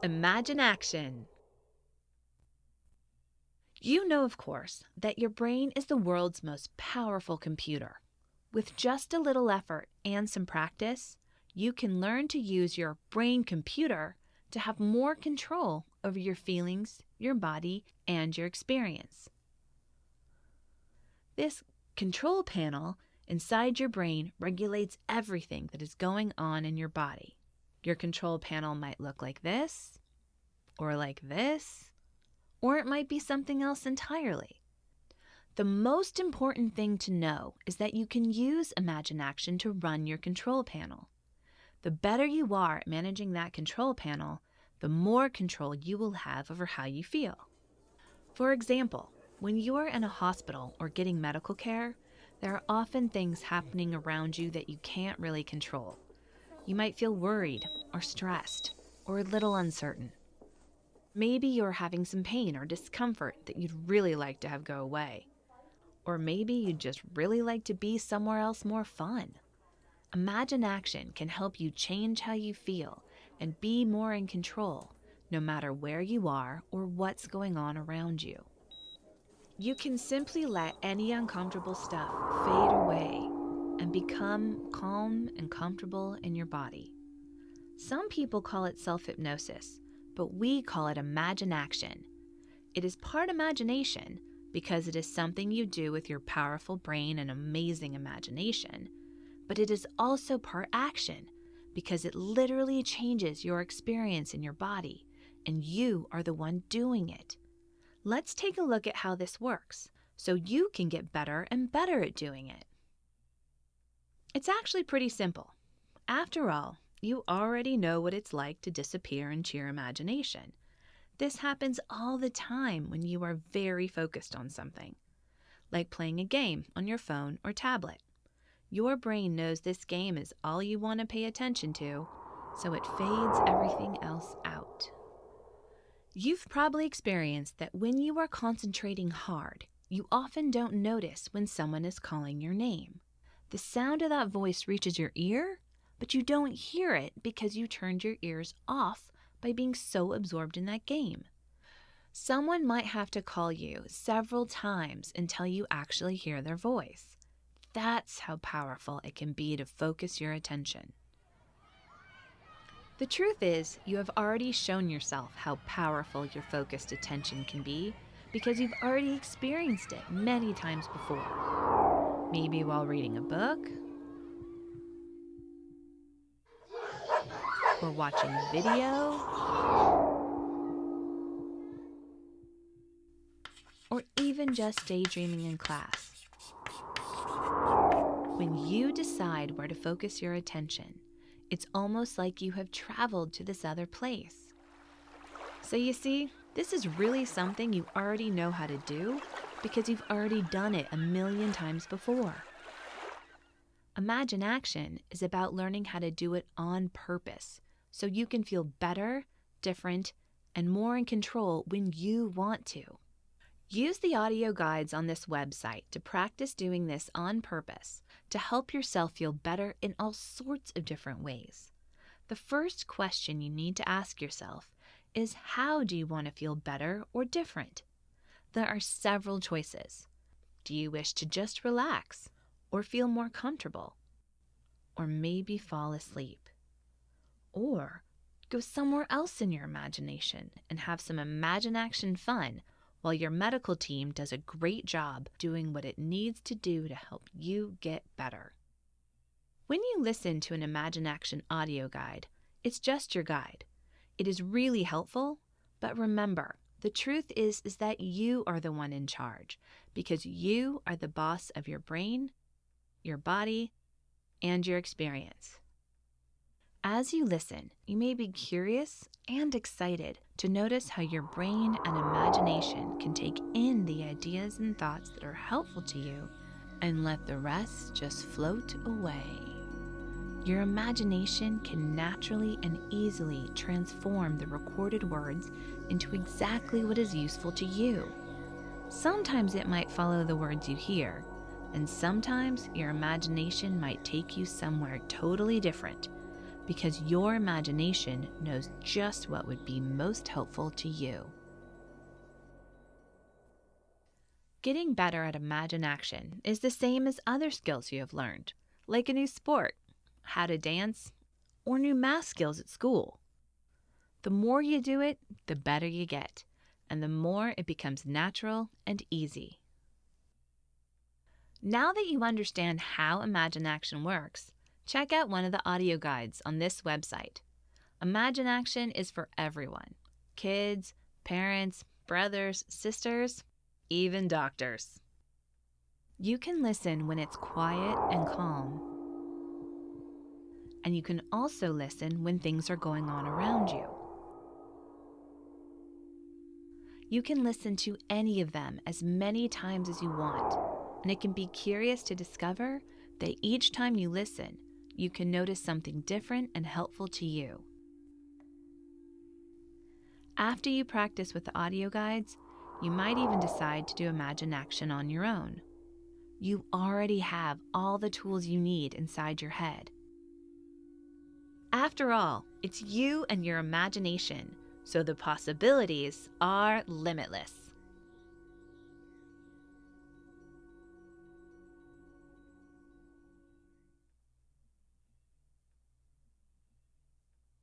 ImaginAction. You know, of course, that your brain is the world's most powerful computer. With just a little effort and some practice, you can learn to use your brain computer to have more control over your feelings, your body, and your experience. This control panel inside your brain regulates everything that is going on in your body. Your control panel might look like this, or like this, or it might be something else entirely. The most important thing to know is that you can use ImaginAction to run your control panel. The better you are at managing that control panel, the more control you will have over how you feel. For example, when you are in a hospital or getting medical care, there are often things happening around you that you can't really control. You might feel worried or stressed or a little uncertain. Maybe you're having some pain or discomfort that you'd really like to have go away. Or maybe you'd just really like to be somewhere else more fun. ImaginAction can help you change how you feel and be more in control, no matter where you are or what's going on around you. You can simply let any uncomfortable stuff fade away and become calm and comfortable in your body. Some people call it self-hypnosis, but we call it ImaginAction. It is part imagination because it is something you do with your powerful brain and amazing imagination, but it is also part action because it literally changes your experience in your body, and you are the one doing it. Let's take a look at how this works so you can get better and better at doing it. It's actually pretty simple. After all, you already know what it's like to disappear into your imagination. This happens all the time when you are very focused on something, like playing a game on your phone or tablet. Your brain knows this game is all you want to pay attention to, so it fades everything else out. You've probably experienced that when you are concentrating hard, you often don't notice when someone is calling your name. The sound of that voice reaches your ear, but you don't hear it because you turned your ears off by being so absorbed in that game. Someone might have to call you several times until you actually hear their voice. That's how powerful it can be to focus your attention. The truth is, you have already shown yourself how powerful your focused attention can be because you've already experienced it many times before. Maybe while reading a book, or watching a video, or even just daydreaming in class. When you decide where to focus your attention, it's almost like you have traveled to this other place. So you see, this is really something you already know how to do because you've already done it a million times before. ImaginAction is about learning how to do it on purpose so you can feel better, different, and more in control when you want to. Use the audio guides on this website to practice doing this on purpose to help yourself feel better in all sorts of different ways. The first question you need to ask yourself is, how do you want to feel better or different? There are several choices. Do you wish to just relax or feel more comfortable? Or maybe fall asleep? Or go somewhere else in your imagination and have some ImaginAction fun while your medical team does a great job doing what it needs to do to help you get better. When you listen to an ImaginAction audio guide, it's just your guide. It is really helpful, but remember, the truth is that you are the one in charge because you are the boss of your brain, your body, and your experience. As you listen, you may be curious and excited to notice how your brain and imagination can take in the ideas and thoughts that are helpful to you and let the rest just float away. Your imagination can naturally and easily transform the recorded words into exactly what is useful to you. Sometimes it might follow the words you hear, and sometimes your imagination might take you somewhere totally different. because your imagination knows just what would be most helpful to you. Getting better at ImaginAction is the same as other skills you have learned, like a new sport, how to dance, or new math skills at school. The more you do it, the better you get, and the more it becomes natural and easy. Now that you understand how ImaginAction works, check out one of the audio guides on this website. ImaginAction is for everyone: kids, parents, brothers, sisters, even doctors. You can listen when it's quiet and calm. And you can also listen when things are going on around you. You can listen to any of them as many times as you want, and it can be curious to discover that each time you listen, you can notice something different and helpful to you. After you practice with the audio guides, you might even decide to do ImaginAction on your own. You already have all the tools you need inside your head. After all, it's you and your imagination, so the possibilities are limitless.